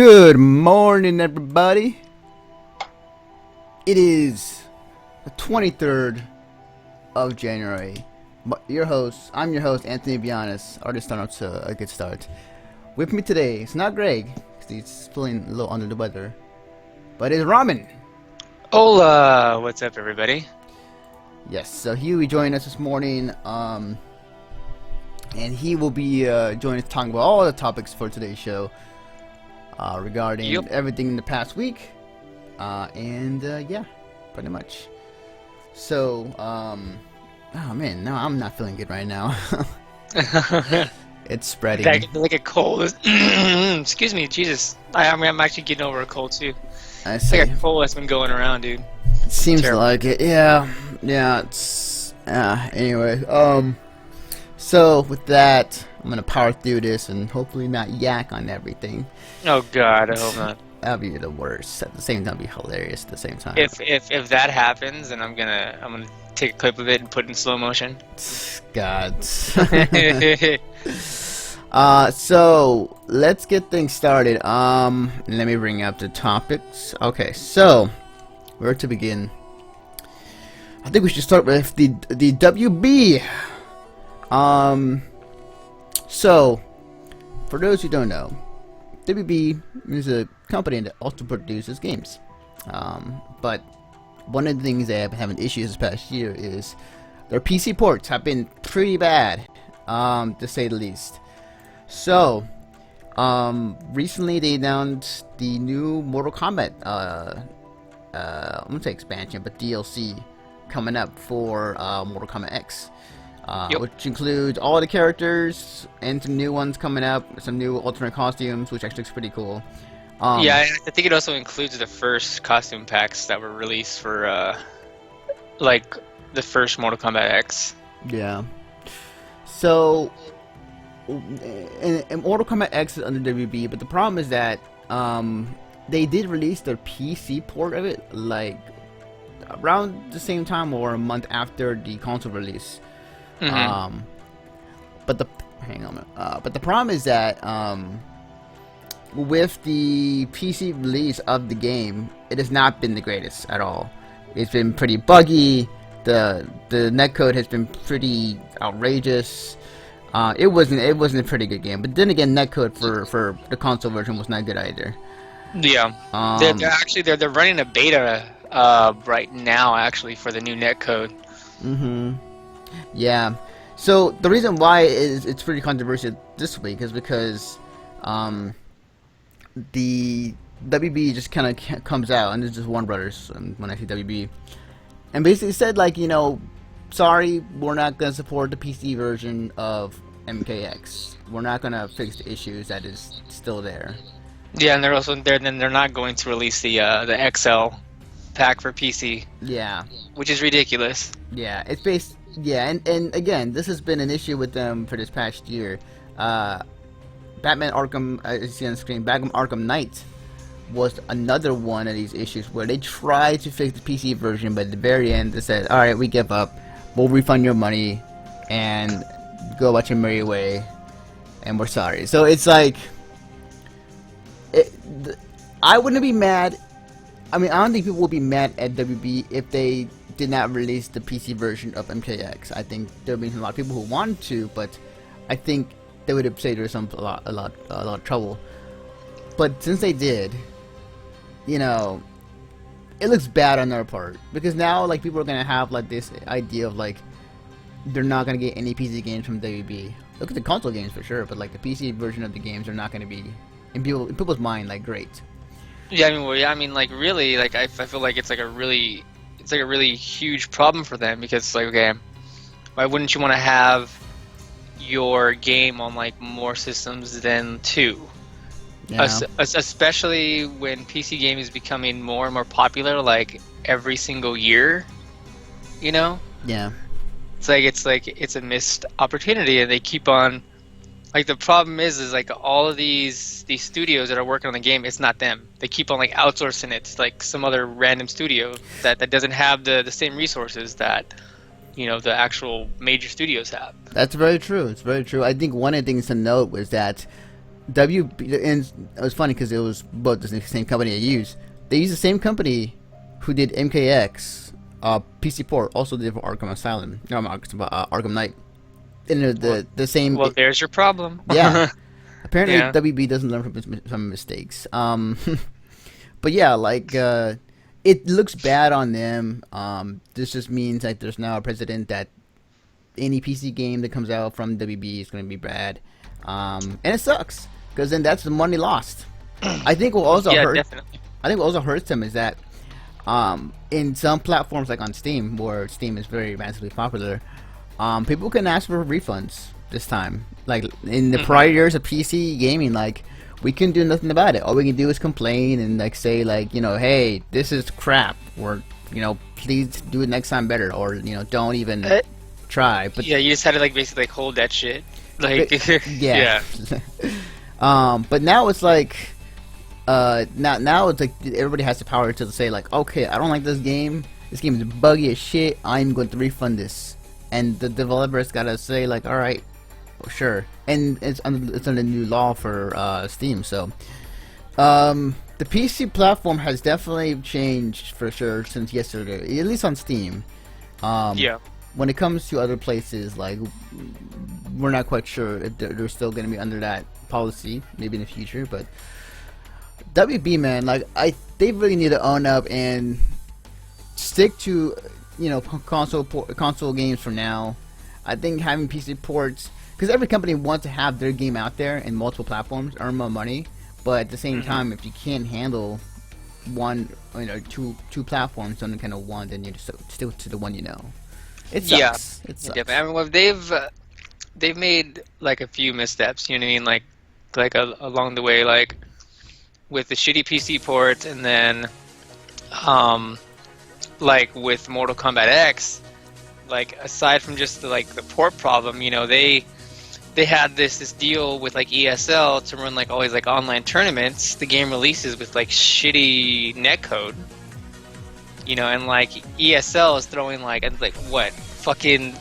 Good morning, everybody. It is the 23rd of January. I'm your host, Anthony Bianis, artist on to a good start. With me today, it's not Greg, because he's feeling a little under the weather, but it's Ramen. Hola, what's up, everybody? Yes, so he will be joining us this morning, and he will be joining us talking about all the topics for today's show. Regarding everything in the past week, yeah, pretty much. So, oh man, no, I'm not feeling good right now. It's spreading. Like a cold. Excuse me, Jesus. I'm actually getting over a cold too. I see. It's like a cold that's been going around, dude. It seems like it. Yeah. It's anyway. So with that, I'm gonna power through this and hopefully not yak on everything. Oh God, I hope not. That'd be the worst. At the same time, be hilarious. At the same time. If that happens, then I'm gonna take a clip of it and put it in slow motion. God. So let's get things started. Let me bring up the topics. Okay, so where to begin? I think we should start with the WB. So for those who don't know, WB is a company that also produces games. But one of the things they have been having issues this past year is their PC ports have been pretty bad, to say the least. So, recently they announced the new Mortal Kombat, I'm gonna say expansion, but DLC coming up for Mortal Kombat X. Which includes all the characters and some new ones coming up, some new alternate costumes, which actually looks pretty cool. Yeah, I think it also includes the first costume packs that were released for, like, the first Mortal Kombat X. Yeah. So, and Mortal Kombat X is under WB, but the problem is that they did release their PC port of it, like, around the same time or a month after the console release. Mm-hmm. But the problem is that with the PC release of the game, it has not been the greatest at all. It's been pretty buggy. The netcode has been pretty outrageous. It wasn't a pretty good game. But then again, netcode for the console version was not good either. Yeah. They're running a beta right now actually for the new netcode. Mm-hmm. Yeah, so the reason why it's pretty controversial this week is because the WB just kind of comes out, and it's just Warner Brothers when I say WB, and basically said, like, sorry, we're not going to support the PC version of MKX. We're not going to fix the issues that is still there. Yeah, and they're not going to release the XL pack for PC. Yeah, which is ridiculous. Yeah, it's based. Yeah, and again, this has been an issue with them for this past year. Batman Arkham, as you see on the screen, Batman Arkham Knight was another one of these issues where they tried to fix the PC version, but at the very end they said, alright, we give up, we'll refund your money, and go about your merry way, and we're sorry. So it's like, I wouldn't be mad. I mean, I don't think people would be mad at WB if they did not release the PC version of MKX. I think there would be a lot of people who wanted to, but I think they would have saved us a lot of trouble. But since they did, it looks bad on their part, because now, like, people are gonna have, like, this idea of, like, they're not gonna get any PC games from WB. Look at the console games for sure, but, like, the PC version of the games are not gonna be in people's mind, like, great. Yeah, like, really, like, I feel like it's like a really huge problem for them, because, like, okay, why wouldn't you want to have your game on, like, more systems than two? Yeah. Especially when PC game is becoming more and more popular, like, every single year, Yeah. It's a missed opportunity, and they keep on. Like, the problem is like, all of these studios that are working on the game, it's not them. They keep on, like, outsourcing it to, like, some other random studio that doesn't have the same resources that, the actual major studios have. That's very true. It's very true. I think one of the things to note was that and it was funny because it was both the same company they used. They used the same company who did MKX, PC port, also did for Arkham Asylum, no, Arkham Knight. And the same. Well, there's your problem. Yeah. Apparently, Yeah. WB doesn't learn from some mistakes. But yeah, like it looks bad on them. This just means that there's now a precedent that any PC game that comes out from WB is going to be bad, and it sucks because then that's the money lost. I think what also Yeah, hurt. definitely. I think what also hurts them is that in some platforms like on Steam, where Steam is very massively popular, people can ask for refunds this time. Like in the prior years of PC gaming, like we can do nothing about it. All we can do is complain and like say like, you know, hey, this is crap, or, you know, please do it next time better, or, you know, don't even try. But Yeah, you just had to like basically like hold that shit. Like yeah. But now it's like now it's like everybody has the power to say like, okay, I don't like this game. This game is buggy as shit. I'm going to refund this, and the developers gotta say like, all right, well, sure. And it's under the new law for Steam. So the PC platform has definitely changed for sure since yesterday, at least on Steam. Yeah. When it comes to other places, like, we're not quite sure if they're still going to be under that policy, maybe in the future. But WB, man, like, they really need to own up and stick to, you know, console games for now. I think having PC ports, because every company wants to have their game out there in multiple platforms, earn more money. But at the same time, if you can't handle one, you know, two platforms, then kind of one, then you just stick to the one you know. It sucks. Yeah. It sucks. Yeah, I mean, well, they've made like a few missteps. You know what I mean? Like along the way, like with the shitty PC ports, and then like with Mortal Kombat X. Like aside from just the port problem, you know, they had this deal with like ESL to run like all these like online tournaments. The game releases with like shitty netcode. You know, and like ESL is throwing like what fucking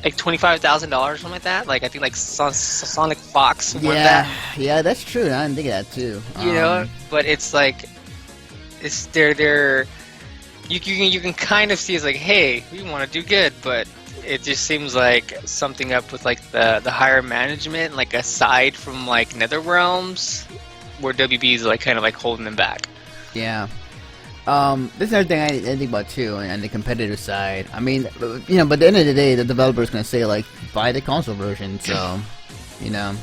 like $25,000 something like that. Like I think like Sonic Fox won that. Yeah, that's true. I didn't think of that too. You know, but it's like it's they're you can kind of see it's like, hey, we want to do good, but it just seems like something up with like the higher management, like aside from like NetherRealms, where WB is like kind of like holding them back. Yeah. This is another thing I think about too, and the competitive side. I mean, you know, but at the end of the day, the developer's gonna say like, buy the console version. So, you know,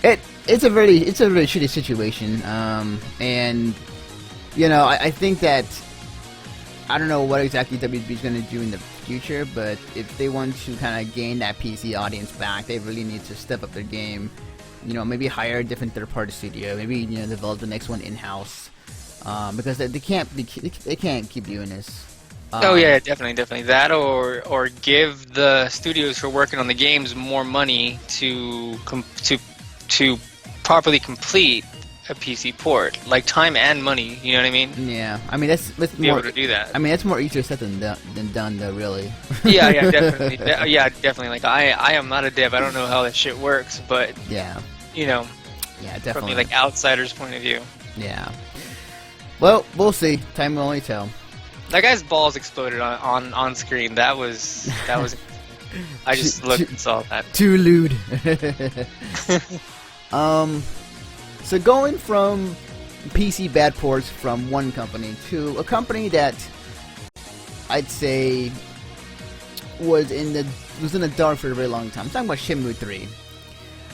it's a really shitty situation. And you know, I think that I don't know what exactly WB is gonna do in the future, but if they want to kind of gain that PC audience back, they really need to step up their game. You know, maybe hire a different third-party studio. Maybe, you know, develop the next one in-house. Because they can't keep doing this. Oh yeah, definitely that, or give the studios who are working on the games more money to properly complete a PC port, like time and money. You know what I mean? Yeah, I mean that's be more able to do that. I mean that's more easier said than done, though. Really. Yeah, definitely. Yeah, definitely. Like I am not a dev. I don't know how that shit works, but yeah, you know, yeah, definitely. From the like outsider's point of view. Yeah. Well, we'll see. Time will only tell. That guy's balls exploded on screen. That was. I just looked and saw that. Too lewd. So going from PC bad ports from one company to a company that I'd say was in the dark for a very long time. I'm talking about Shenmue 3.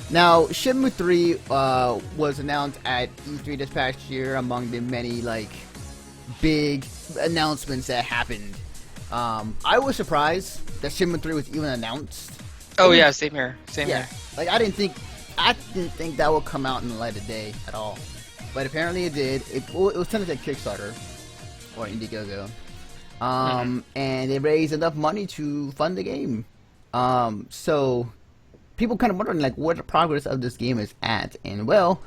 Now, Shenmue 3 was announced at E3 this past year among the many, like, big announcements that happened. I was surprised that Shenmue 3 was even announced. Oh, yeah, same here. Same Yeah, here. like, I didn't think that would come out in the light of day at all. But apparently it did. It was sent to Kickstarter, or Indiegogo. And it raised enough money to fund the game. So people kind of wondering like what the progress of this game is at, and well,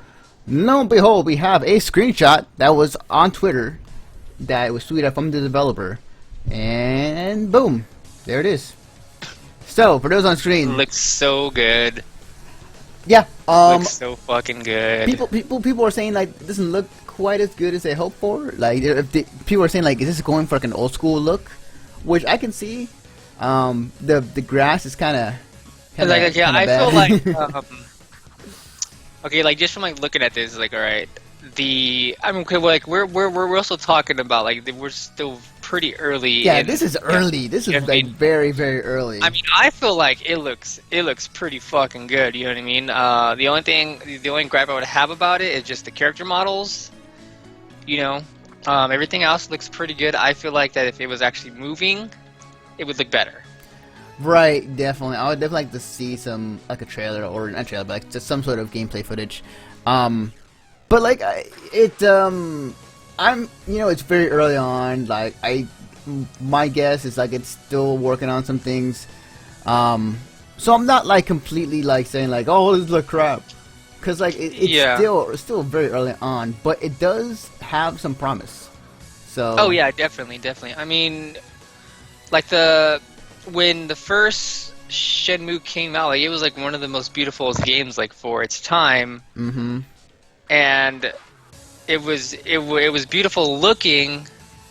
lo and behold, we have a screenshot that was on Twitter that was tweeted from the developer, and boom, there it is. So for those on screen, Looks so good. Yeah. Looks so fucking good. People are saying like it doesn't look quite as good as they hoped for. Like people are saying like, is this going for like an old school look? Which I can see. The grass is kind of like, yeah, I bad. feel like okay, like just from like looking at this, like, all right, I mean, okay, well, like we're also talking about like we're still pretty early. Yeah, this is early. This is like I mean? very, very early. I mean, I feel like it looks pretty fucking good. You know what I mean? The only gripe I would have about it is just the character models. You know, everything else looks pretty good. I feel like that if it was actually moving, it would look better. Right, definitely. I would definitely like to see some, like a trailer, or not trailer, but like just some sort of gameplay footage. But like it's very early on. Like my guess is like it's still working on some things. So I'm not like completely like saying like, oh, this looks crap, because like it's still very early on, but it does have some promise. So. Oh yeah, definitely. I mean, like when the first Shenmue came out, like it was like one of the most beautiful games like for its time. Mm-hmm. And it was beautiful looking,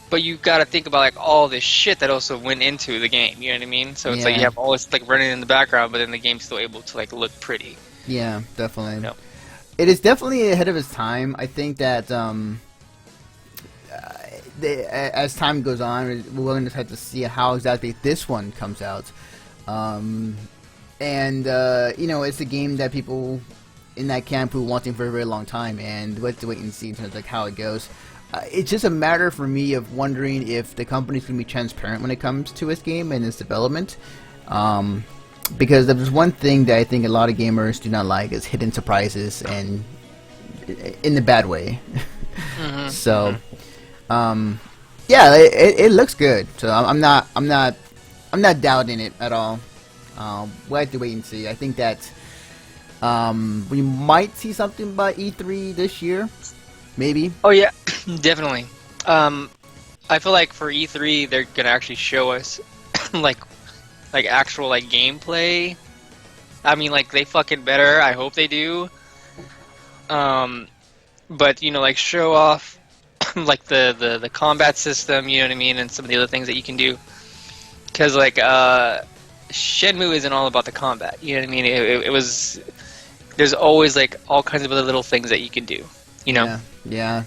but you got to think about like all this shit that also went into the game. You know what I mean? So it's like you have all this like running in the background, but then the game's still able to like look pretty. Yeah, definitely. No. It is definitely ahead of its time. I think that as time goes on, we're going to have to see how exactly this one comes out. It's a game that people in that camp who wanting for a very long time, and we have to wait and see in terms of like how it goes. It's just a matter for me of wondering if the company's going to be transparent when it comes to its game and its development. Because there's one thing that I think a lot of gamers do not like is hidden surprises, and in the bad way. Mm-hmm. So, it looks good. So I'm not doubting it at all. We'll have to wait and see. I think that we might see something by E3 this year, maybe. Oh yeah, definitely. I feel like for E3 they're gonna actually show us like actual like gameplay. I mean, like they fucking better. I hope they do. But like show off like the combat system. You know what I mean, and some of the other things that you can do. Because like Shenmue isn't all about the combat. You know what I mean? It was. There's always like all kinds of other little things that you can do. You know? Yeah.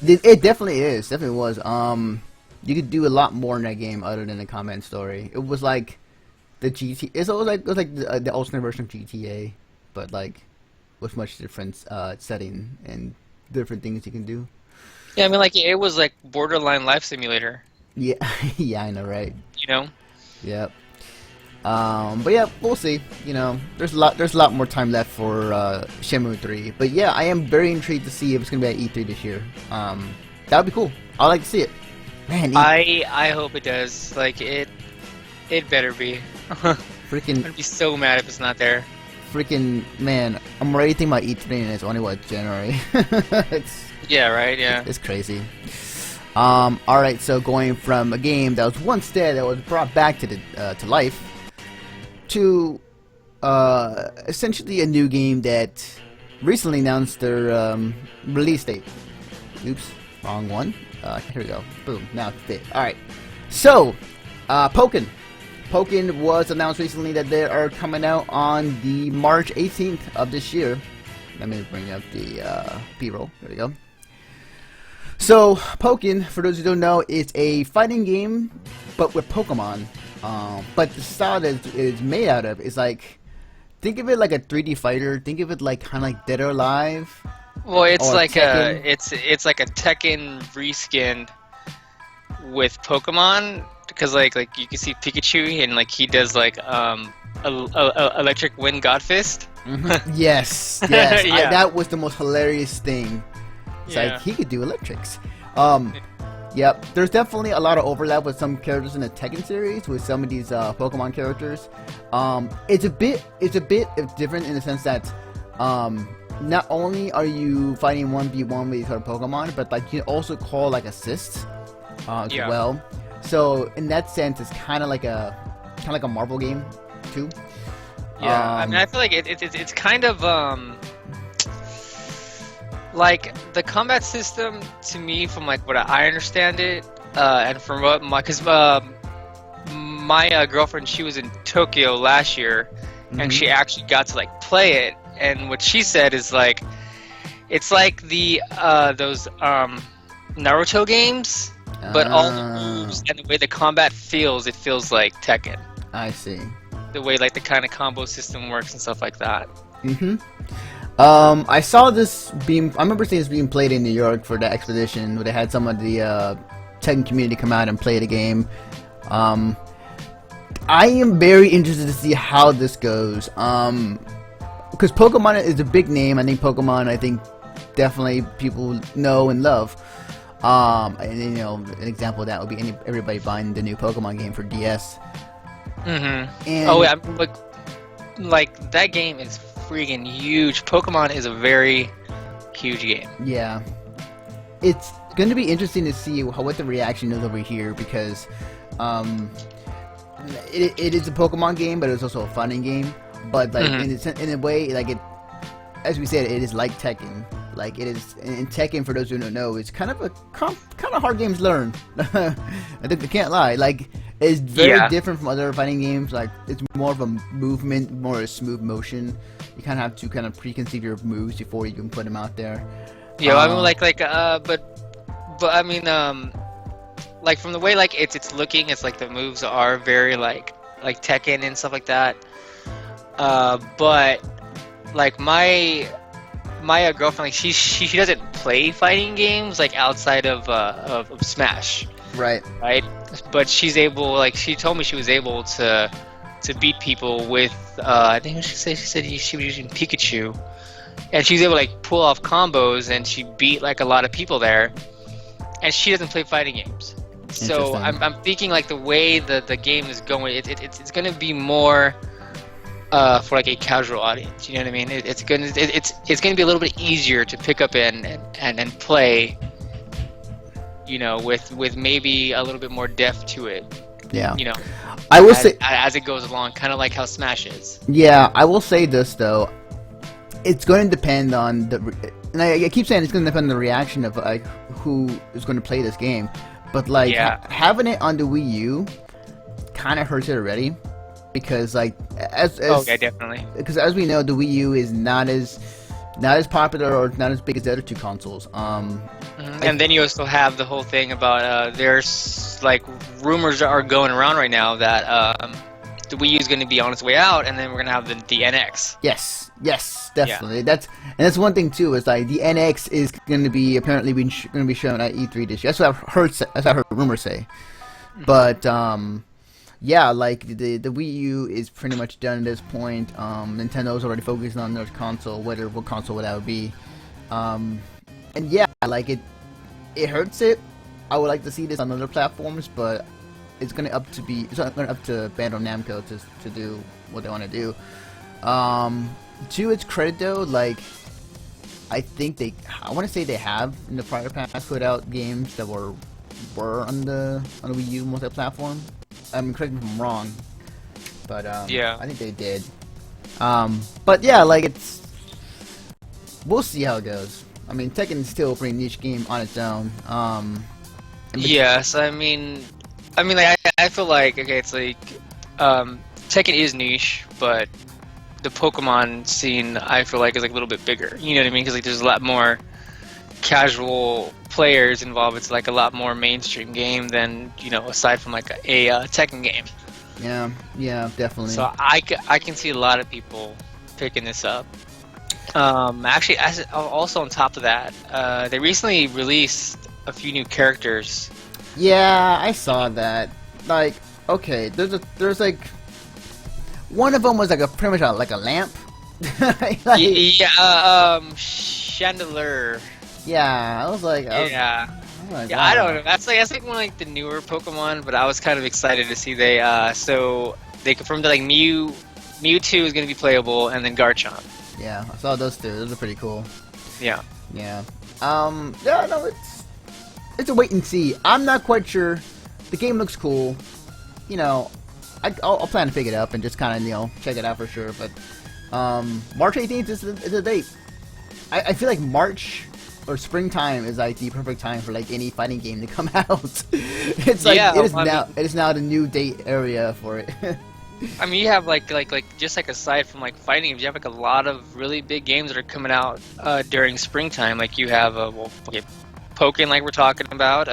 It definitely is. Definitely was. You could do a lot more in that game other than the combat story. It was like the GT. It was like the alternate version of GTA, but like with much different setting and different things you can do. Yeah, I mean, like it was like borderline life simulator. Yeah, yeah, I know, right? You know? Yep. But yeah, we'll see. There's a lot more time left for Shenmue 3. But yeah, I am very intrigued to see if it's gonna be at E3 this year. That would be cool. I'd like to see it. Man, I hope it does. Like it better be. Freaking! I'm gonna be so mad if it's not there. Freaking man, I'm already thinking about E3 and it's only January. Yeah, right. Yeah. It's crazy. Alright, so going from a game that was once dead that was brought back to life to essentially a new game that recently announced their release date. Oops, wrong one. Here we go. Boom, now it's fit. Alright, so Pokken was announced recently that they are coming out on the March 18th of this year. Let me bring up the B-roll. There we go. So, Pokken, for those who don't know, is a fighting game, but with Pokemon. But the style that it's made out of is like, think of it like a 3D fighter. Think of it like kind of like Dead or Alive. Well, it's like Tekken. it's like a Tekken reskinned with Pokemon, because like you can see Pikachu and like he does like electric wind god fist. Mm-hmm. Yes. Yeah. That was the most hilarious thing. It's like he could do electrics. Yep. There's definitely a lot of overlap with some characters in the Tekken series with some of these Pokemon characters. It's a bit different in the sense that not only are you fighting 1v1 with these other Pokemon, but like you can also call like assists as well. So in that sense, it's kind of like a Marvel game too. Yeah, I mean, I feel like it's kind of like the combat system to me, from like what I understand it, and from what my girlfriend, she was in Tokyo last year, and she actually got to like play it, and what she said is like it's like the those Naruto games, but all the moves and the way the combat feels, it feels like Tekken. I see. The way like the kind of combo system works and stuff like that. I saw this being. I remember seeing this being played in New York for the expedition, where they had some of the Tekken community come out and play the game. I am very interested to see how this goes. Because Pokemon is a big name. I think Pokemon. I think definitely people know and love. And you know, an example of that would be everybody buying the new Pokemon game for DS. And oh yeah, like that game is freaking huge. Pokemon is a very huge game. Yeah, it's going to be interesting to see what the reaction is over here, because it is a Pokemon game, but it's also a fighting game. But like in a way, like it, as we said, it is like Tekken. Like it is in Tekken. For those who don't know, it's kind of hard game to learn. I think I can't lie. Like it's very different from other fighting games. Like it's more of a movement, more a smooth motion. You kind of have to kind of preconceive your moves before you can put them out there. Yeah, I mean but I mean like from the way like it's looking, it's like the moves are very like Tekken and stuff like that. But like my girlfriend, like she doesn't play fighting games like outside of Smash. Right. But she's able, like she told me she was able to beat people with I think she said she was using Pikachu, and she's able to like pull off combos, and she beat like a lot of people there. And she doesn't play fighting games. So I'm thinking like the way the game is going, it's going to be more for like a casual audience. You know what I mean? It's going to be a little bit easier to pick up and play. You know, with maybe a little bit more depth to it. Yeah. You know, I will say as it goes along, kind of like how Smash is. Yeah, I will say this though. It's going to depend on and I keep saying it's going to depend on the reaction of like who is going to play this game. But like having it on the Wii U kind of hurts it already, because like definitely. Because as we know, the Wii U is not as popular or not as big as the other two consoles. And then you also have the whole thing about there's like rumors are going around right now that the Wii U is going to be on its way out, and then we're going to have the NX. Yes, definitely. Yeah. That's one thing too. Is like the NX is going to be apparently going to be shown at E3 this year. That's what I've heard. That's what I heard rumors say. But yeah, like the Wii U is pretty much done at this point. Nintendo's already focused on their console, what console that would be. And yeah, like it hurts it. I would like to see this on other platforms, but it's going to up to Bandai Namco to do what they want to do. To its credit though, like I want to say they have in the prior past put out games that were on the Wii U multi-platform. I mean, correct me if I'm wrong, but I think they did. But yeah, like we'll see how it goes. I mean, Tekken is still a pretty niche game on its own. Yes, I mean, like I feel like it's like Tekken is niche, but the Pokemon scene I feel like is like a little bit bigger. You know what I mean? Because like there's a lot more casual players involved. It's like a lot more mainstream game than, you know, aside from like a Tekken game. Yeah, definitely. So I can see a lot of people picking this up. Actually, also on top of that, they recently released a few new characters. Yeah, I saw that. Like, okay, there's like one of them was like pretty much like a lamp. Chandelier. Yeah, I was like, I don't know. That's like one of like the newer Pokemon, but I was kind of excited to see they confirmed that like Mewtwo is going to be playable, and then Garchomp. Yeah, I saw those two. Those are pretty cool. Yeah. Yeah. No, it's a wait and see. I'm not quite sure. The game looks cool. You know, I'll plan to pick it up and just kind of check it out for sure. But March 18th is the date. I feel like March or springtime is like the perfect time for like any fighting game to come out. It's like it is now the new date area for it. I mean, you have like just like aside from like fighting games, you have like a lot of really big games that are coming out during springtime. Like you have Pokken, like we're talking about.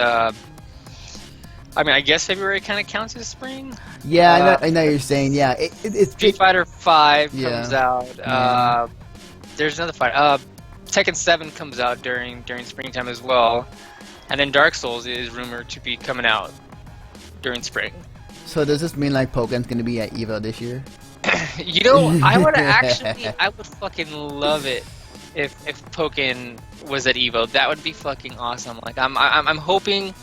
I mean, I guess February kind of counts as spring. Yeah, I know you're saying. Yeah, it's Street Fighter 5 comes out. There's another fight. Tekken 7 comes out during springtime as well, and then Dark Souls is rumored to be coming out during spring. So does this mean like Pokem's gonna be at EVO this year? I would fucking love it if Pokken was at EVO. That would be fucking awesome. Like I'm hoping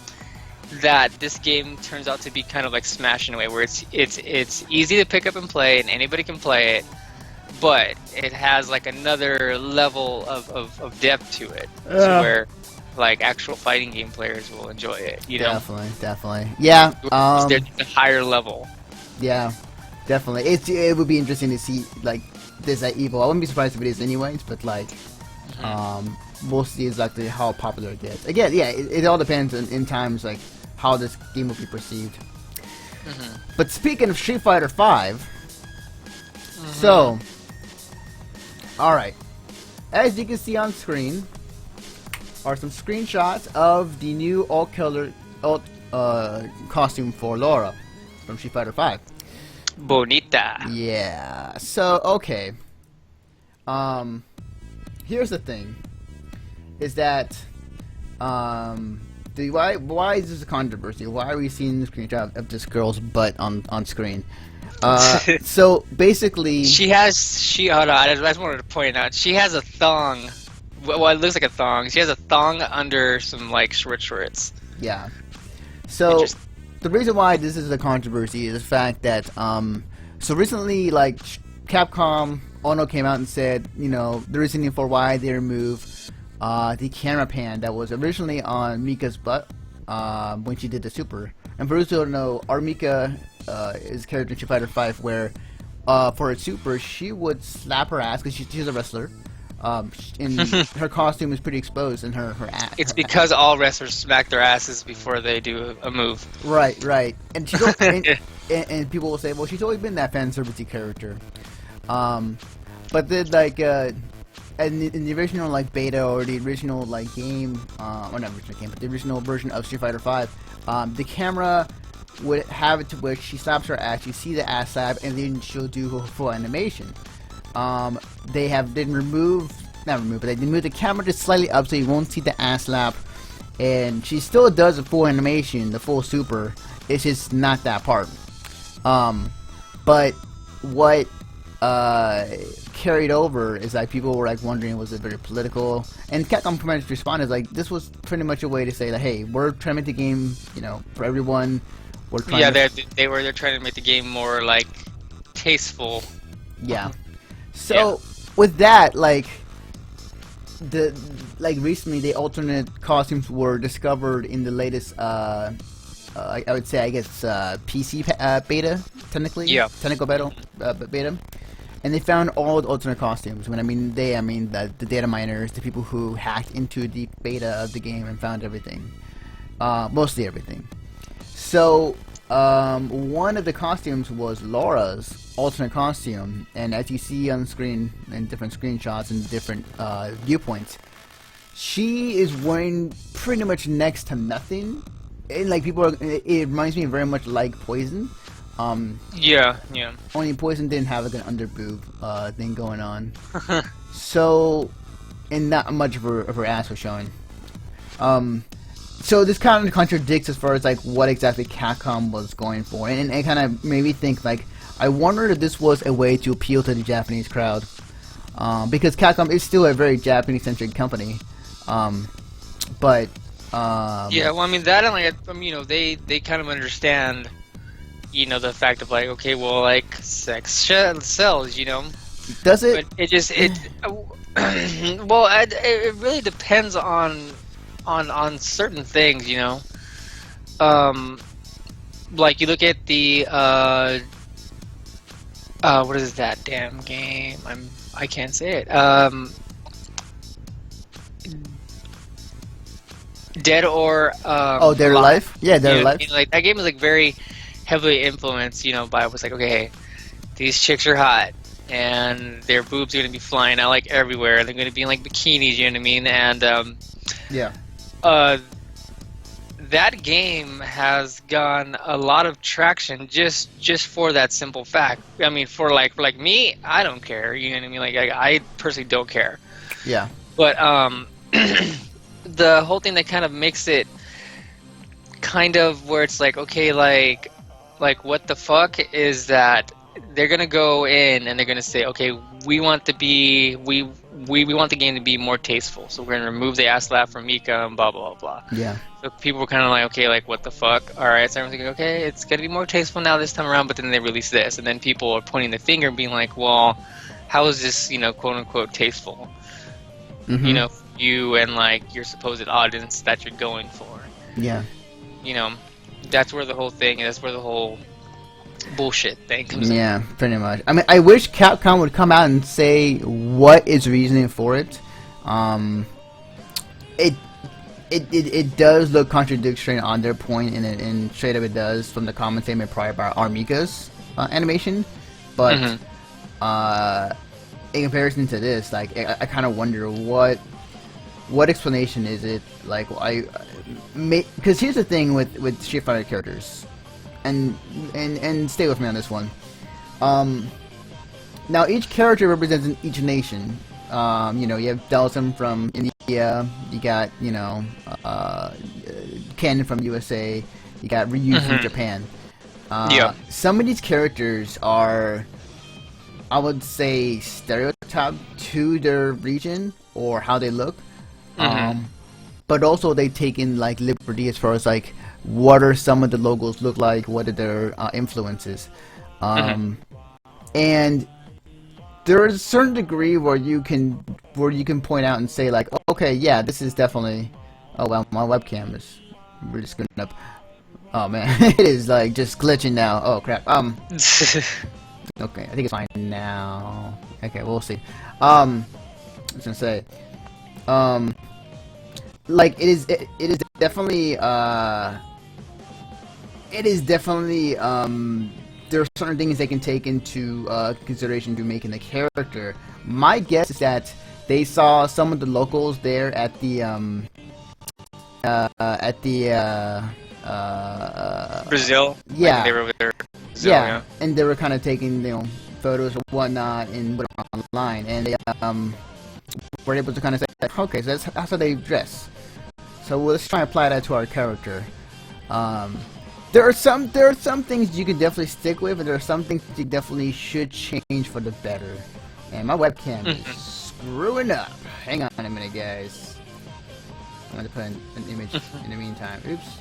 that this game turns out to be kind of like Smash in a way, where it's easy to pick up and play, and anybody can play it, but it has like another level of depth to it, where like actual fighting game players will enjoy it. You know? Definitely. Yeah. There's a higher level. Yeah, definitely. It would be interesting to see like this at EVO. I wouldn't be surprised if it is anyways, but like, we'll see exactly how popular it gets. Again, yeah, it all depends in times like how this game will be perceived. But speaking of Street Fighter 5, so, alright, as you can see on screen are some screenshots of the new alt costume for Laura from Street Fighter 5. Bonita. Yeah, so, okay. Here's the thing. Is that, why is this a controversy? Why are we seeing the screenshot of this girl's butt on screen? So basically, hold on, I just wanted to point out, she has a thong. Well, it looks like a thong. She has a thong under some like shorts. Yeah. So the reason why this is a controversy is the fact that so recently, like Capcom, Ono came out and said, the reasoning for why they removed the camera pan that was originally on Mika's butt when she did the super. And for those who don't know, our Mika is a character in Street Fighter 5 where for a super she would slap her ass because she's a wrestler. And her costume is pretty exposed in her ass. It's because all wrestlers smack their asses before they do a move. Right. And and people will say, well, she's always been that fan servicey character. But then like in the original like beta or the original like game, or not original game, but the original version of Street Fighter 5, the camera would have it to where she slaps her ass, you see the ass slap, and then she'll do her full animation. They moved the camera just slightly up so you won't see the ass slap, and she still does the full animation, the full super. It's just not that part. But what carried over is like people were like wondering, was it very political? And Capcom pretty much responded like, this was pretty much a way to say that, hey, we're trying to make the game, for everyone. We're trying they're trying to make the game more like tasteful. Yeah. So with that, like recently the alternate costumes were discovered in the latest I would say, I guess, PC beta, technically. Yeah. Technical beta. And they found all the alternate costumes. When I mean the data miners, the people who hacked into the beta of the game and found everything. Mostly everything. So, one of the costumes was Laura's alternate costume. And as you see on the screen in different screenshots and different viewpoints, she is wearing pretty much next to nothing. And like it reminds me very much like Poison. Yeah. Only Poison didn't have like an underboob thing going on. So, and not much of her ass was showing. So this kind of contradicts as far as like what exactly Capcom was going for, and it kind of made me think like, I wonder if this was a way to appeal to the Japanese crowd, because Capcom is still a very Japanese-centric company. But yeah, well, I mean that, and like, they kind of understand, the fact of like, okay, well, like sex sells, Does it? But well, it really depends on certain things, like you look at the what is that damn game? I can't say it. Dead or Dead or Alive. Alive? Yeah, Dead or You know what I Alive. mean? Like that game is like very heavily influenced, by what's like, okay, these chicks are hot and their boobs are gonna be flying out like everywhere. They're gonna be in like bikinis, you know what I mean? And Yeah. that game has gotten a lot of traction just for that simple fact. I mean, for like me, I don't care. You know what I mean? Like I personally don't care. Yeah. But the whole thing that kind of makes it kind of where it's like, okay, like what the fuck is that they're gonna go in and they're gonna say, okay, we want to be we want the game to be more tasteful, so we're gonna remove the ass slap from Mika and blah blah blah. Yeah. So people were kind of like, okay, like what the fuck? All right, so everyone's like, okay, it's gonna be more tasteful now this time around. But then they release this, and then people are pointing the finger, and being like, well, how is this, quote unquote, tasteful? Mm-hmm. You and like your supposed audience that you're going for. Yeah. That's where the whole thing, that's where the whole bullshit thing comes in. Yeah, pretty much. I mean, I wish Capcom would come out and say what is reasoning for it. It does look contradictory on their point, and straight up it does from the comments they made prior about Armika's animation. But in comparison to this, like I kind of wonder what explanation is it? Like because here's the thing with Street Fighter characters. And stay with me on this one. Now each character represents each nation. You have Dhalsim from India. You got Ken from USA. You got Ryu from Japan. Some of these characters are, I would say, stereotyped to their region or how they look. But also they take in like liberty as far as like what are some of the logos look like, what are their influences, and there is a certain degree where you can point out and say like, okay, yeah, this is definitely. Oh well, my webcam is really screwing up. Oh man, it is like just glitching now. Oh crap. Okay, I think it's fine now. Okay, we'll see. I was gonna say, like it is definitely there are certain things they can take into consideration to making the character. My guess is that they saw some of the locals there at the Brazil. Yeah. Like they were over there. Brazil, yeah, and they were kind of taking photos or whatnot and put it online, and they were able to kind of say, okay, so that's how they dress. So let's try and apply that to our character. There are some things you can definitely stick with, and there are some things you definitely should change for the better. And my webcam is screwing up. Hang on a minute, guys. I'm gonna put an image in the meantime. Oops.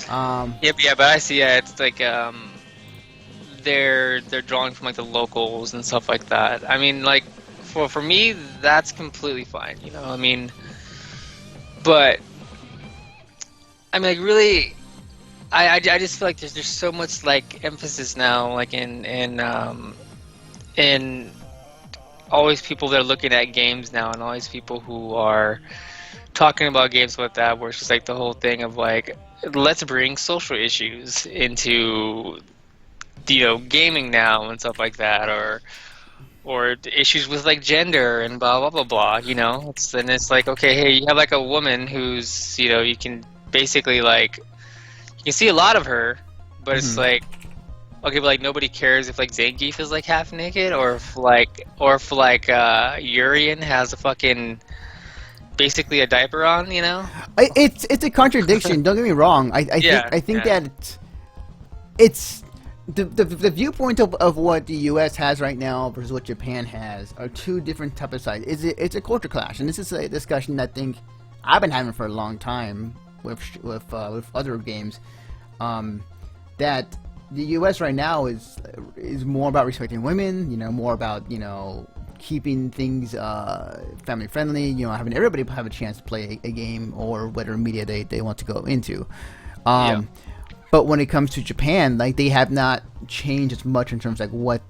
But I see. Yeah, it's like they're drawing from like the locals and stuff like that. I mean, like for me, that's completely fine. I mean, but I mean, like really. I just feel like there's so much like emphasis now, like in all these people that are looking at games now, and all these people who are talking about games like that, where it's just like the whole thing of like, let's bring social issues into gaming now and stuff like that, or issues with like gender and blah blah blah blah. It's like, okay, hey, you have like a woman who's you can basically like. You can see a lot of her, but it's like, okay, but like nobody cares if like Zangief is like half naked, or if Urien has a fucking basically a diaper on, It's a contradiction. Don't get me wrong. I think that it's the viewpoint of what the U.S. has right now versus what Japan has are two different type of sides. It's a culture clash, and this is a discussion that I think I've been having for a long time. With other games, that the U.S. right now is more about respecting women, more about keeping things family friendly, having everybody have a chance to play a game or whatever media they want to go into. But when it comes to Japan, like they have not changed as much in terms of like what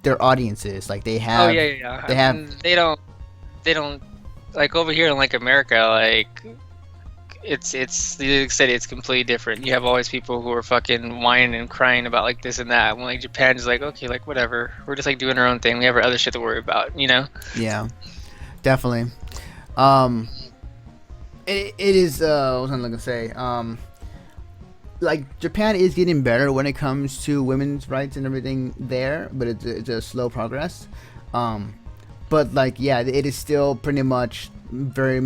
their audience is. Like they have, Oh yeah. they I have, mean, they don't like over here in like America. Like it's like I said, it's completely different. You have always people who are fucking whining and crying about like this and that. When like Japan is like, okay, like whatever, we're just like doing our own thing. We have our other shit to worry about, you know? yeah, definitely. It is. What was I gonna say? Like Japan is getting better when it comes to women's rights and everything there, but it's a slow progress. But like yeah, it is still pretty much very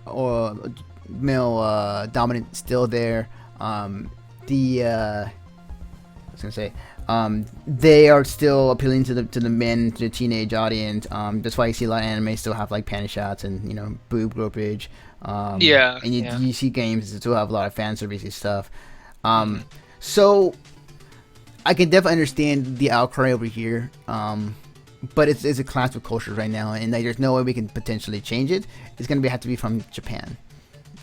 or male dominant still there. I was gonna say they are still appealing to the men, to the teenage audience. That's why you see a lot of anime still have like panty shots and boob gropage. Yeah. And you see games that still have a lot of fan servicey stuff. So I can definitely understand the outcry over here. But it's a clash of cultures right now, and like, there's no way we can potentially change it. It's gonna have to be from Japan.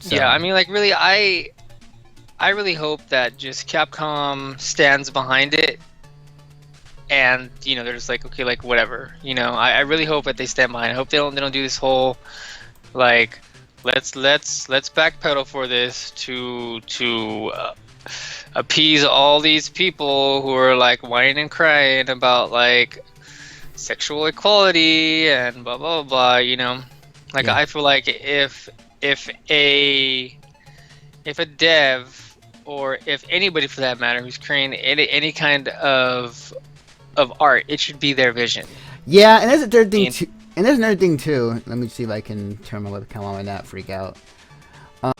So. Yeah, I mean, like really, I really hope that just Capcom stands behind it, and they're just like, okay, like whatever. I really hope that they stand behind it. I hope they don't do this whole like let's backpedal for this to appease all these people who are like whining and crying about like sexual equality and blah blah blah. Like Yeah. I feel like if a dev, or if anybody for that matter who's creating any kind of art, it should be their vision. Yeah, and there's a third thing too. And there's another thing too. Let me see if I can turn my webcam on and not freak out.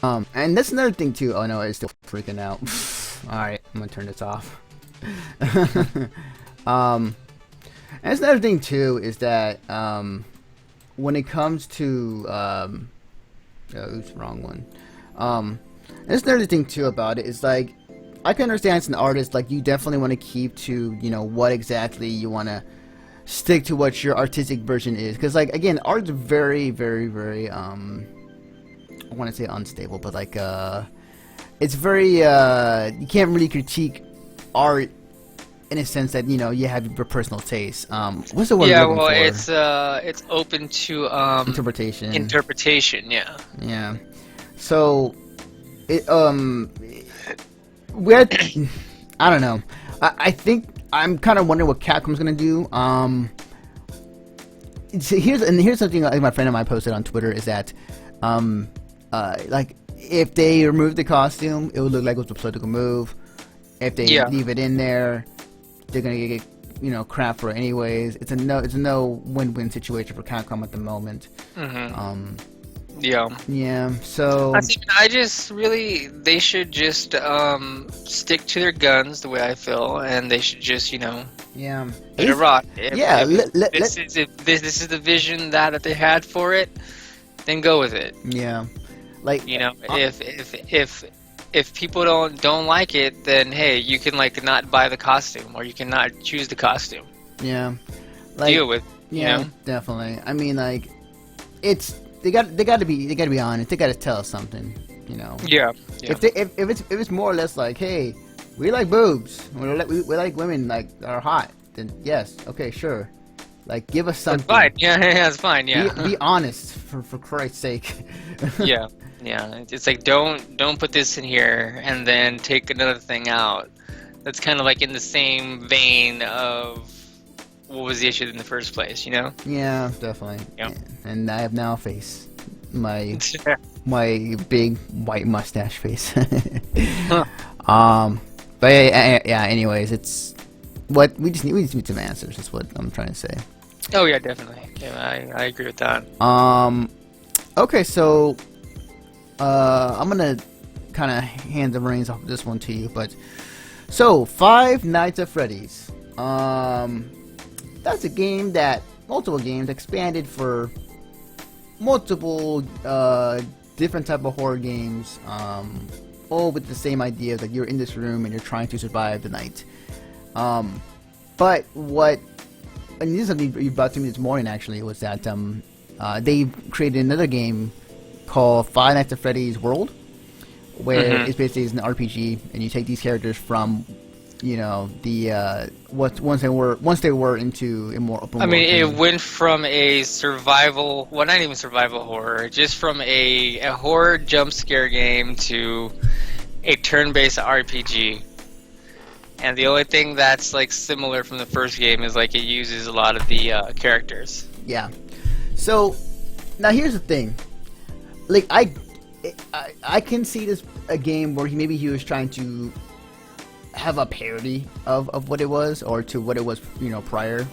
And that's another thing too. Oh no, it's still freaking out. Alright, I'm gonna turn this off. And that's another thing too, is that when it comes to oops, wrong one. That's another thing too about it is like I can understand as an artist, like you definitely want to keep to what exactly you want to stick to, what your artistic version is, because like again, art's very very very I want to say unstable, but like it's very you can't really critique art in a sense that you have your personal taste. What's the word? Yeah, I'm well, looking for? it's open to Interpretation. Yeah. Yeah. So it we're I don't know. I think I'm kind of wondering what Capcom's gonna do. Here's something like my friend of mine posted on Twitter is that like if they remove the costume, it would look like it was a political move. If they leave it in there, they're gonna get crap for it anyways. It's a no win-win situation for Capcom at the moment. Yeah. So I just really, they should just stick to their guns the way I feel, and they should just let it rock. If this is the vision that they had for it, then go with it. Yeah, like if people don't like it, then hey, you can like not buy the costume, or you can not choose the costume. Yeah, like, deal with. Definitely. I mean, like it's they got to be honest. They got to tell us something. Yeah. If it's more or less like, hey, we like boobs, we like women like are hot, then yes, okay, sure. Like, give us something. That's fine. Yeah, that's fine. Yeah. Be honest, for Christ's sake. Yeah. It's like don't put this in here and then take another thing out. That's kind of like in the same vein of what was the issue in the first place, Yeah, definitely. Yeah. And I have now faced my big white mustache face. But yeah. Anyways, it's what we just need some answers. That's what I'm trying to say. Oh yeah, definitely. Yeah, I agree with that. Okay, so I'm gonna kind of hand the reins off this one to you, but so Five Nights at Freddy's. That's a game that multiple games expanded for multiple different type of horror games, all with the same idea that you're in this room and you're trying to survive the night. But what, and this is something you brought to me this morning actually, was that they created another game called Five Nights at Freddy's World, where it's basically an RPG, and you take these characters from, you know, the once they were into a more open. I mean, world it game. went from a survival, well, not even survival horror, just from a horror jump scare game to a turn-based RPG. And the only thing that's like similar from the first game is like it uses a lot of the characters. Yeah. So now here's the thing. Like I can see this a game where maybe he was trying to have a parody of what it was, or to what it was, you know, prior.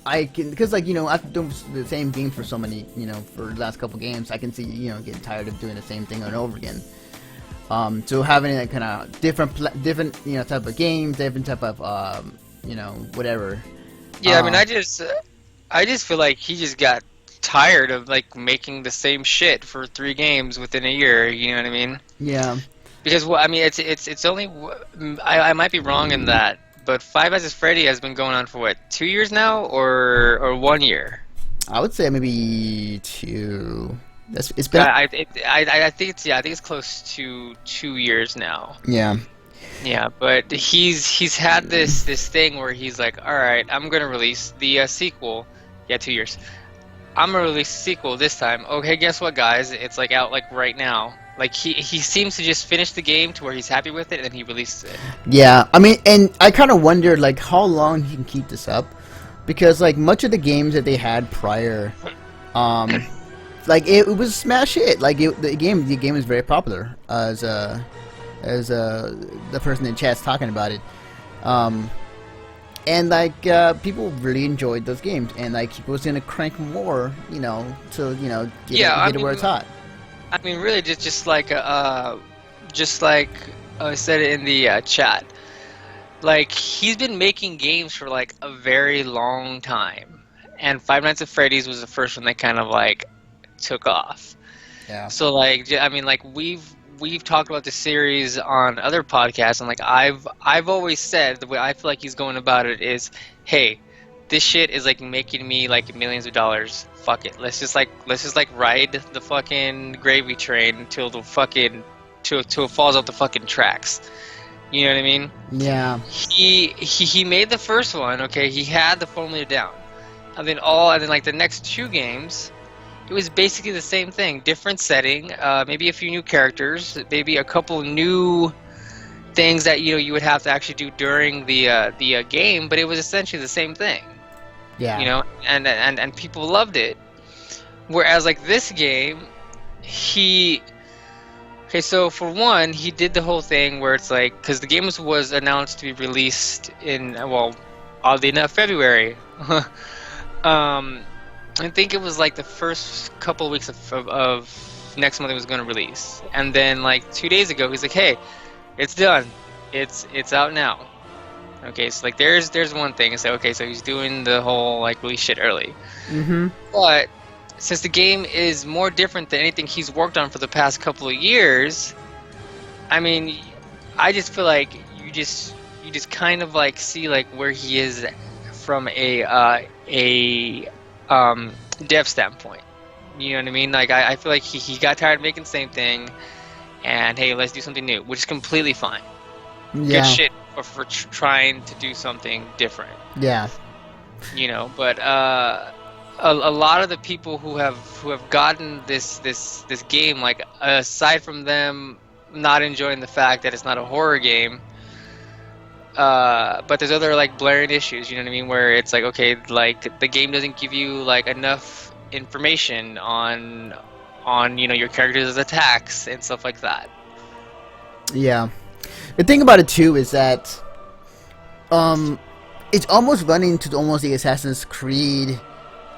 I can, because, like, you know, I've done the same game for so many, you know, for the last couple games. I can see, you know, getting tired of doing the same thing over and over again. So having that kind of different, you know, type of games, different type of, you know, whatever. Yeah, I mean, I just feel like he just got tired of like making the same shit for 3 games within a year. You know what I mean? Yeah. Because, well, I mean, it's only, I might be wrong in that, but Five Nights at Freddy has been going on for what, 2 years now, or 1 year? I would say maybe 2. It's been. I think it's close to 2 years now. Yeah. Yeah, but he's had this thing where he's like, all right, I'm gonna release the sequel. Yeah, 2 years. I'm gonna release the sequel this time. Okay, guess what, guys? It's like out like right now. Like he seems to just finish the game to where he's happy with it, and then he releases it. Yeah, I mean, and I kind of wonder like how long he can keep this up, because like much of the games that they had prior, like it was smash hit. Like the game was very popular as the person in chat's talking about it, and like people really enjoyed those games, and like he was gonna crank more, you know, to, you know, get it where it's hot. I mean, really, just like I said in the chat, like he's been making games for like a very long time, and Five Nights at Freddy's was the first one that kind of like took off. Yeah. So like, I mean, like we've talked about the series on other podcasts, and like I've always said the way I feel like he's going about it is, hey, this shit is like making me like millions of dollars. Fuck it. Let's just ride the fucking gravy train till the fucking till it falls off the fucking tracks. You know what I mean? Yeah. He made the first one, okay, he had the formula down. And then like the next 2 games, it was basically the same thing, different setting, maybe a few new characters, maybe a couple new things that, you know, you would have to actually do during the game, but it was essentially the same thing. Yeah. You know, and people loved it. Whereas like this game, so for one, he did the whole thing where it's like, because the game was announced to be released in, well, oddly enough, February. I think it was like the first couple of weeks of next month it was going to release, and then like 2 days ago he's like, hey, it's done, it's out now. Okay, so like there's one thing. So okay, so he's doing the whole like release shit early. Mm-hmm. But since the game is more different than anything he's worked on for the past couple of years, I mean, I just feel like you just kind of like see like where he is from a dev standpoint. You know what I mean? Like I feel like he got tired of making the same thing, and hey, let's do something new, which is completely fine. Yeah. Good shit for trying to do something different. Yeah. You know, but a lot of the people who have gotten this game, like aside from them not enjoying the fact that it's not a horror game, but there's other like blaring issues, you know what I mean, where it's like, okay, like the game doesn't give you like enough information on you know, your characters' attacks and stuff like that. Yeah. The thing about it too is that it's almost running to almost the Assassin's Creed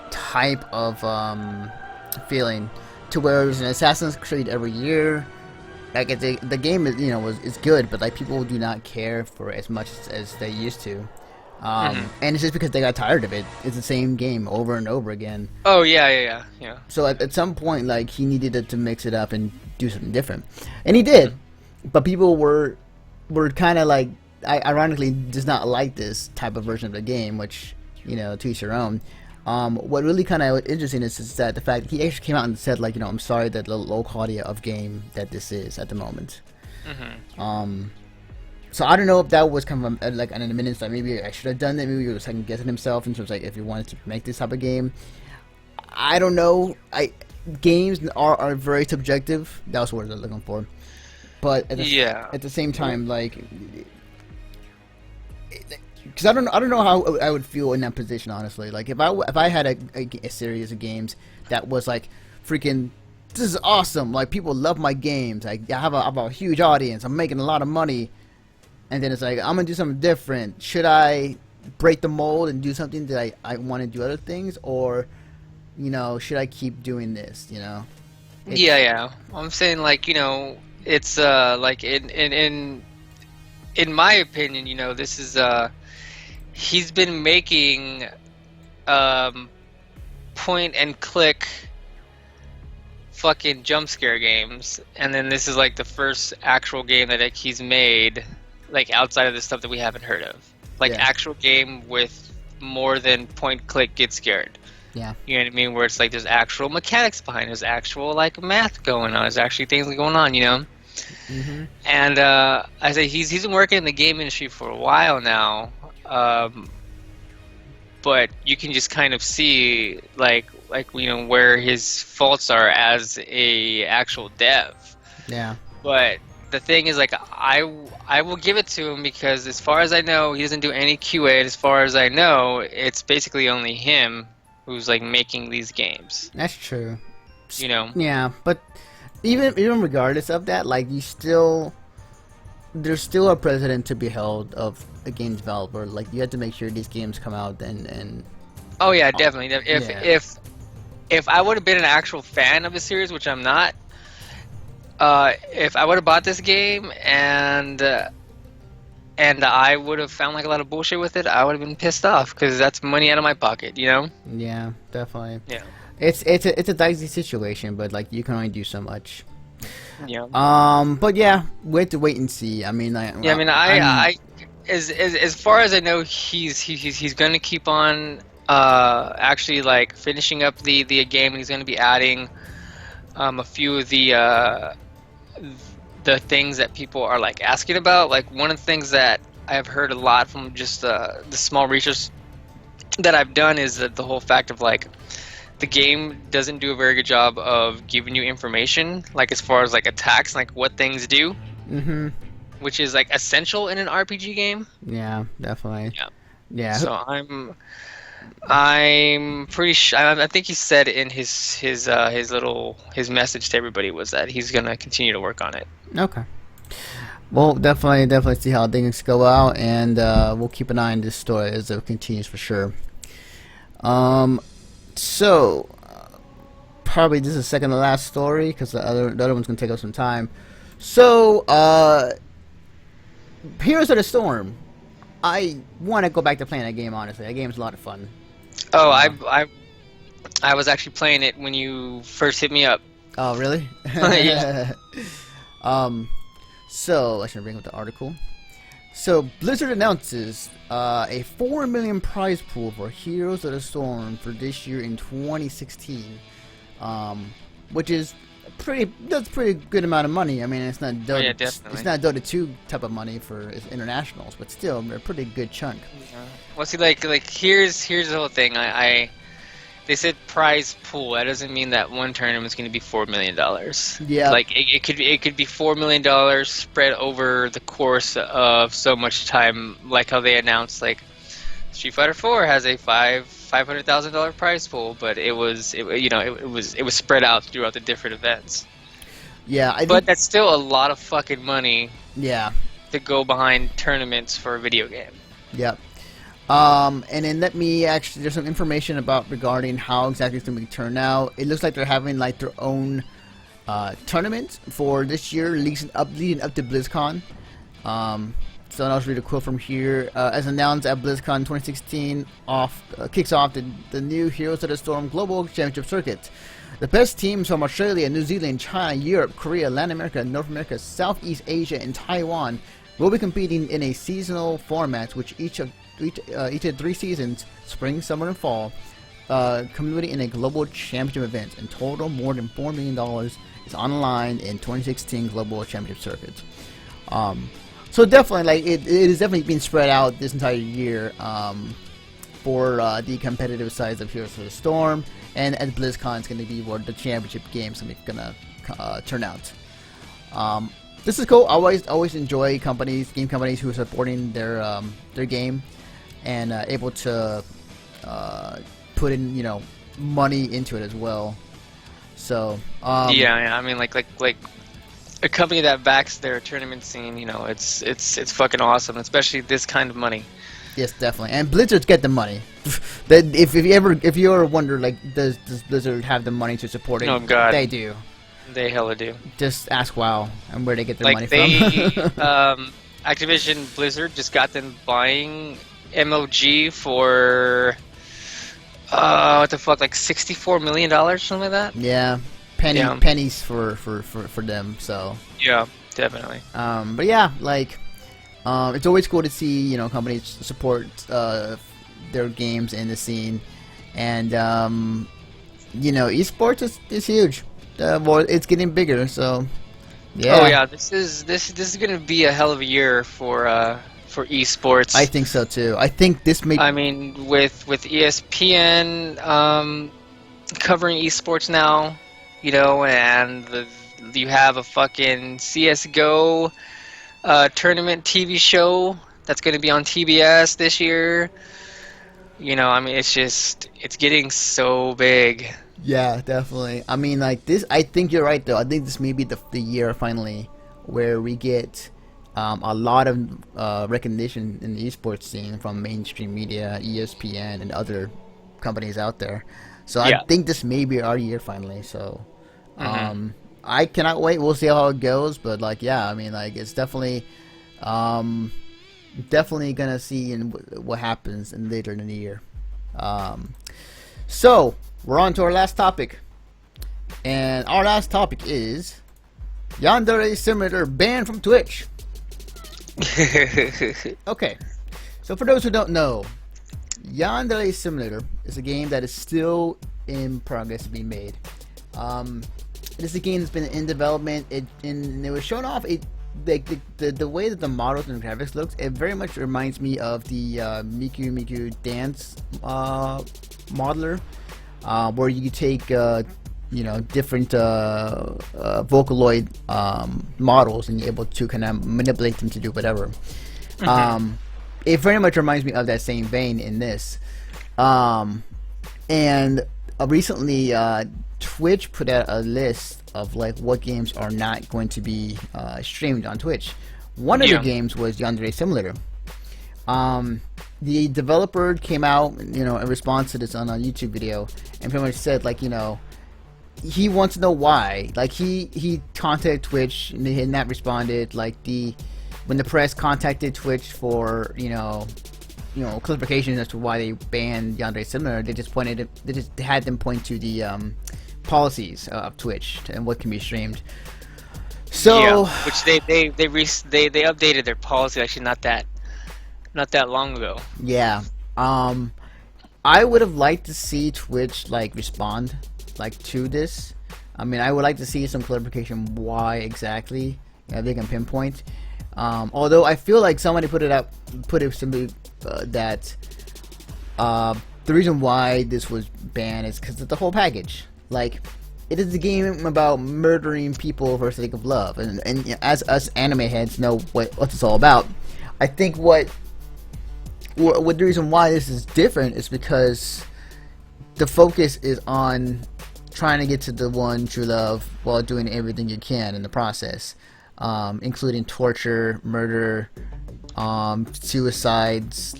type of feeling, to where there's an Assassin's Creed every year. Like the game is, you know, is good, but like people do not care for it as much as they used to. And it's just because they got tired of it. It's the same game over and over again. Oh yeah. So at some point, like, he needed to mix it up and do something different, and he did. But people were kind of like, ironically, does not like this type of version of the game, which, you know, to each their own. What really kind of interesting is that the fact that he actually came out and said, like, I'm sorry that the low quality of game that this is at the moment. So I don't know if that was kind of like an admittance that maybe I should have done that. Maybe he was second guessing himself in terms of like if he wanted to make this type of game. I don't know. Games are very subjective. That was what I was looking for. But at the same time, like, because I don't know how I would feel in that position, honestly. Like if I had a series of games that was like freaking, this is awesome. Like people love my games. I have a huge audience. I'm making a lot of money. And then it's like, I'm going to do something different. Should I break the mold and do something that I want to do other things? Or, should I keep doing this, Yeah. I'm saying, like, it's, like, in my opinion, this is, he's been making, point and click fucking jump scare games. And then this is, like, the first actual game that he's made, like, outside of the stuff that we haven't heard of. Like, actual game with more than point click get scared. Yeah. You know what I mean? Where it's like there's actual mechanics behind it. There's actual, like, math going on. There's actually things going on, Mm-hmm. And I say he's been working in the game industry for a while now. But you can just kind of see, like where his faults are as a actual dev. Yeah. But the thing is, like, I will give it to him because as far as I know, he doesn't do any QA. As far as I know, it's basically only him who's, like, making these games. That's true. Yeah, but even regardless of that, like, there's still a precedent to be held of a game developer. Like, you have to make sure these games come out and oh yeah, definitely. If I would have been an actual fan of a series, which I'm not. If I would have bought this game and I would have found, like, a lot of bullshit with it, I would have been pissed off because that's money out of my pocket, Yeah, definitely. Yeah. It's a dicey situation, but, like, you can only do so much. Yeah. But yeah, we have to wait and see. I mean, as far as I know, he's going to keep on actually, like, finishing up the game, and he's going to be adding a few of the things that people are, like, asking about. Like, one of the things that I've heard a lot from just the small research that I've done is that the whole fact of, like, the game doesn't do a very good job of giving you information, like, as far as, like, attacks, like what things do. Mm-hmm. Which is, like, essential in an RPG game. Yeah, definitely. Yeah. So I'm pretty sure. I think he said in his message to everybody was that he's gonna continue to work on it. Okay. Well, definitely see how things go out, and we'll keep an eye on this story as it continues for sure. So probably this is the second to last story because the other one's gonna take up some time. So Heroes of the Storm. I want to go back to playing that game. Honestly, that game's a lot of fun. Oh, I was actually playing it when you first hit me up. Oh, really? Yeah. So I should bring up the article. So Blizzard announces a 4 million prize pool for Heroes of the Storm for this year in 2016, which is that's pretty good amount of money. I mean, it's not Dota, it's not Dota 2 type of money for internationals, but still a pretty good chunk. Yeah. Well, see, like here's the whole thing. They said prize pool. That doesn't mean that one tournament's going to be $4 million. Yeah. Like it could be $4 million spread over the course of so much time. Like how they announced, like, Street Fighter 4 has a $500,000 prize pool, but it was spread out throughout the different events. Yeah, but that's still a lot of fucking money. Yeah. To go behind tournaments for a video game. Yep. And then there's some information regarding how exactly it's going to be turned out. It looks like they're having, like, their own tournament for this year, leading up to BlizzCon. So I'll just read a quote from here. As announced at BlizzCon 2016, kicks off the new Heroes of the Storm Global Championship Circuit. The best teams from Australia, New Zealand, China, Europe, Korea, Latin America, North America, Southeast Asia, and Taiwan will be competing in a seasonal format, which each of 3 seasons, spring, summer, and fall, community in a global championship event. In total, more than $4 million is on the line in 2016 global championship circuit. So definitely, like it is definitely being spread out this entire year for the competitive sides of Heroes of the Storm, and at BlizzCon it's going to be where the championship games are going to turn out. This is cool. I always enjoy game companies who are supporting their game and able to put in money into it as well. So yeah, I mean like a company that backs their tournament scene, it's fucking awesome, especially this kind of money. Yes, definitely. And Blizzards get the money. If you ever wonder, like, does Blizzard have the money to support it? Oh God, they do. They hella do. Just ask WoW and where they get their money from. Activision Blizzard just got them buying MLG for what the fuck, like $64 million, something like that. Yeah, pennies for them. So yeah, definitely. But yeah, like, it's always cool to see companies support their games in the scene, and esports is huge. Well, it's getting bigger, so yeah. Oh yeah, this is gonna be a hell of a year for esports. I think so too. I think this may. I mean, with ESPN covering esports now, and you have a fucking CS:GO tournament TV show that's gonna be on TBS this year. I mean, it's getting so big. Yeah, definitely. I mean, like this. I think you're right, though. I think this may be the year finally where we get a lot of recognition in the esports scene from mainstream media, ESPN, and other companies out there. So I think this may be our year finally. So I cannot wait. We'll see how it goes. But like, yeah, I mean, like it's definitely gonna see what happens later in the year. So we're on to our last topic, and our last topic is Yandere Simulator banned from Twitch. Okay, so for those who don't know, Yandere Simulator is a game that is still in progress to be made. It is a game that's been in development. It was shown off. The way that the models and graphics looks, it very much reminds me of the Miku Miku Dance modeler, where you take different Vocaloid models and you're able to kind of manipulate them to do whatever. It very much reminds me of that same vein in this. And recently, Twitch put out a list of like what games are not going to be streamed on Twitch. One of the games was Yandere Simulator. The developer came out, in response to this on a YouTube video, and pretty much said, like, he wants to know why. Like, he contacted Twitch, and they had not responded. Like, when the press contacted Twitch for, clarification as to why they banned Yandere Simulator, they just had them point to the policies of Twitch and what can be streamed. So, which they updated their policy actually not that long ago. Yeah. I would have liked to see Twitch respond to this. I mean, I would like to see some clarification why exactly they can pinpoint. Although I feel like somebody put it simply that the reason why this was banned is because of the whole package. Like, it is a game about murdering people for the sake of love, and as us anime heads know what it's all about. I think what the reason why this is different is because the focus is on trying to get to the one true love while doing everything you can in the process, including torture, murder, suicides.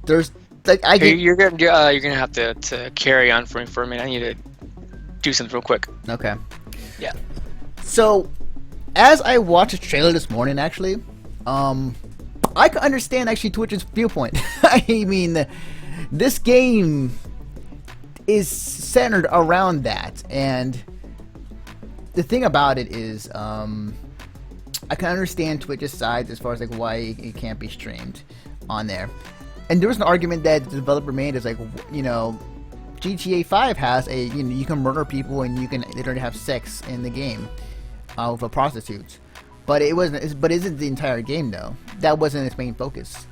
There's you're gonna have to carry on for me for a minute. I need to do something real quick. Okay. Yeah. So, as I watched the trailer this morning, actually, I can understand actually Twitch's viewpoint. I mean, this game is centered around that, and the thing about it is, I can understand Twitch's side as far as why it can't be streamed on there. And there was an argument that the developer made is GTA 5 has you can murder people and you can literally have sex in the game with a prostitute. But it wasn't. But isn't the entire game though? That wasn't its main focus.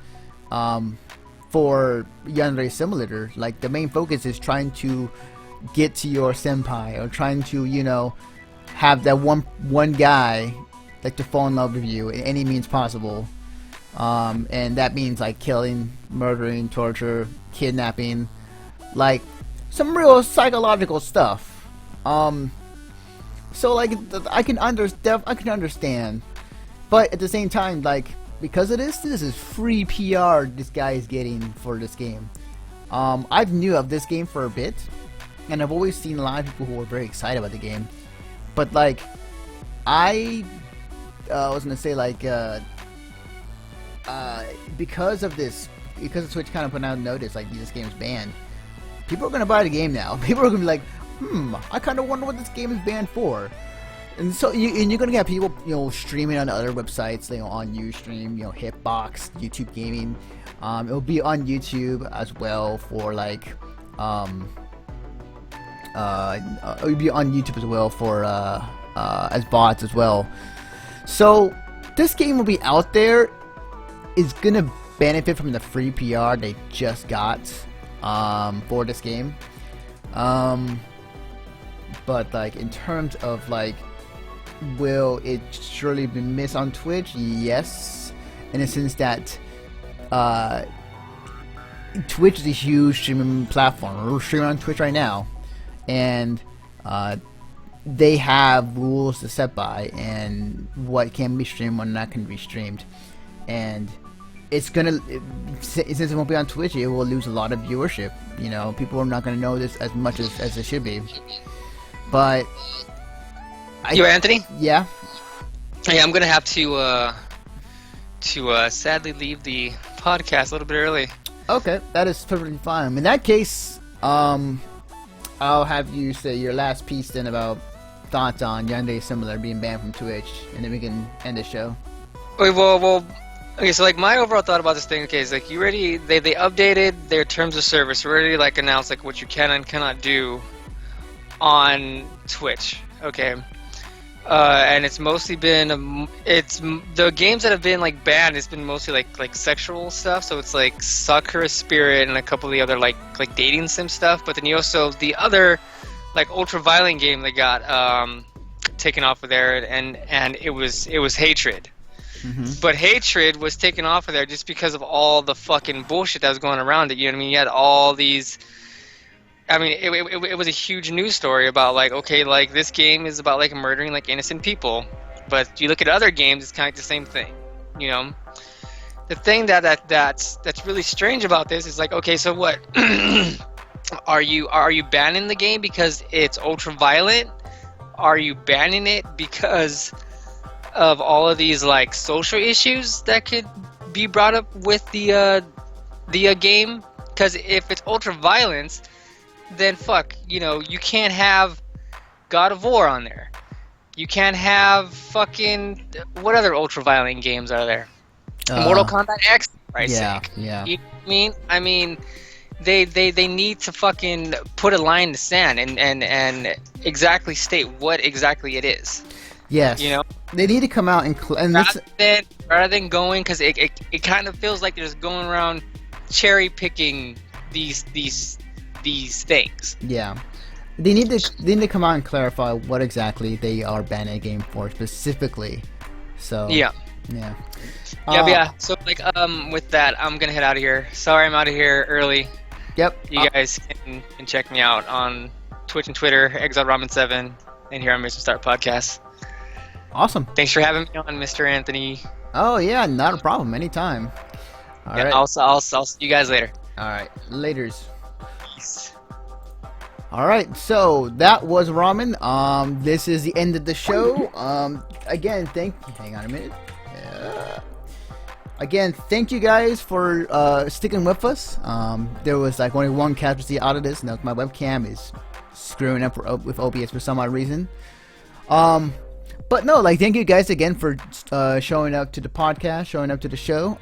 For Yandere Simulator, like the main focus is trying to get to your senpai or trying to have that one guy like to fall in love with you in any means possible. And that means like killing, murdering, torture, kidnapping, like some real psychological stuff. So like I can understand, but at the same time, like because of this is free PR this guy is getting for this game. I've knew of this game for a bit, and I've always seen a lot of people who are very excited about the game, but like I was gonna say like because of Twitch kind of put out a notice like this game's banned, people are gonna buy the game now. People are gonna be like, I kind of wonder what this game is banned for. And so you're gonna get people streaming on other websites, on Ustream, Hitbox, YouTube Gaming. It'll be on YouTube as well for like it'll be on YouTube as well for as bots as well. So this game will be out there. Is gonna benefit from the free PR they just got for this game. But like in terms of like, will it surely be missed on Twitch? Yes, in the sense that Twitch is a huge streaming platform. We're streaming on Twitch right now, and they have rules to set by and what can be streamed, what not can be streamed, and it's gonna, since it won't be on Twitch, it will lose a lot of viewership. People are not gonna know this as much as it should be. But Anthony? Yeah. Hey, I'm gonna have to sadly leave the podcast a little bit early. Okay, that is perfectly fine. In that case, I'll have you say your last piece then about thoughts on Yandere Simulator being banned from Twitch, and then we can end the show. Okay, well. Okay, so like my overall thought about this thing, okay, is like they updated their terms of service, already like announced like what you can and cannot do on Twitch, okay, and it's mostly been the games that have been like banned. It's been mostly like sexual stuff, so it's like Sakura Spirit and a couple of the other like dating sim stuff. But then you also the other like ultra violent game that got taken off of there, and it was Hatred. Mm-hmm. But Hatred was taken off of there just because of all the fucking bullshit that was going around it. You know what I mean? You had all these. I mean, it was a huge news story about like, okay, like this game is about like murdering like innocent people, but you look at other games, it's kind of the same thing. The thing that's really strange about this is like, okay, so what? Are you banning the game because it's ultra violent? Are you banning it because of all of these like social issues that could be brought up with the game? Because if it's ultra violence, then fuck, you can't have God of War on there. You can't have fucking what other ultra violent games are there? Mortal Kombat X, for Christ's sake. Yeah. You know what I mean? They need to fucking put a line in the sand and exactly state what exactly it is. Yes. They need to come out and rather than going, because it kind of feels like they're just going around cherry picking these things. Yeah. They need to come out and clarify what exactly they are banning a game for specifically. So yeah. So like with that, I'm gonna head out of here. Sorry, I'm out of here early. Yep. You guys can check me out on Twitch and Twitter, ExileRamen7, and here on Mr. Start Podcast. Awesome. Thanks for having me on, Mr. Anthony. Oh yeah, not a problem. Anytime. All right. I'll see you guys later. All right. Laters. Peace. All right. So that was Ramen. This is the end of the show. Again, hang on a minute. Again, thank you guys for sticking with us. There was like only one casualty out of this, and my webcam is screwing up with OBS for some odd reason. But no, like thank you guys again for showing up to the podcast, showing up to the show.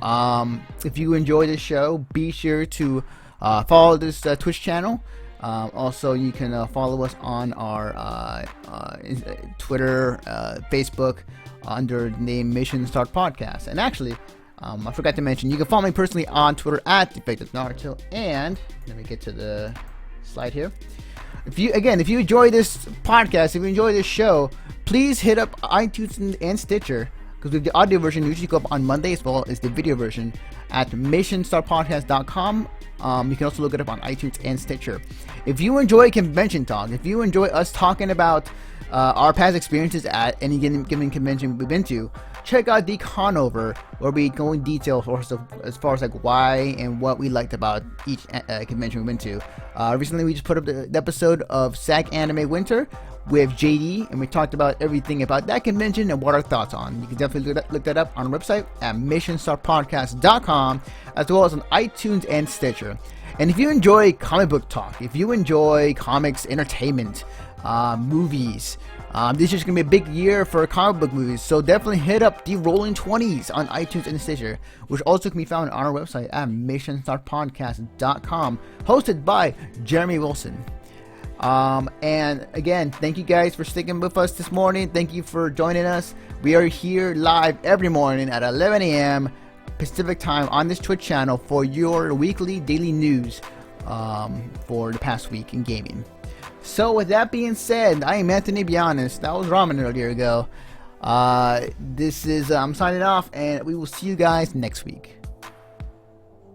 If you enjoy this show, be sure to follow this Twitch channel. Also, you can follow us on our Twitter, Facebook, under the name Mission Start Podcast. And actually, I forgot to mention, you can follow me personally on Twitter at Defective Naruto. And let me get to the slide here. If you enjoy this podcast, if you enjoy this show, please hit up iTunes and Stitcher, because we have the audio version usually go up on Monday, as well as the video version at missionstartpodcast.com. You can also look it up on iTunes and Stitcher. If you enjoy convention talk, if you enjoy us talking about our past experiences at any given convention we've been to, check out the Conover, where we go in detail as far as like why and what we liked about each convention we went to. Recently, we just put up the episode of SAG Anime Winter with JD, and we talked about everything about that convention and what our thoughts on. You can definitely look that up on our website at missionstartpodcast.com, as well as on iTunes and Stitcher. And if you enjoy comic book talk, if you enjoy comics, entertainment, movies, this is going to be a big year for comic book movies, so definitely hit up the Rolling 20s on iTunes and Stitcher, which also can be found on our website at missionstartpodcast.com, hosted by Jeremy Wilson. And again, thank you guys for sticking with us this morning. Thank you for joining us. We are here live every morning at 11 a.m. Pacific time on this Twitch channel for your weekly daily news for the past week in gaming. So with that being said, I am Anthony Bianis. That was Ramen earlier ago. I'm signing off, and we will see you guys next week.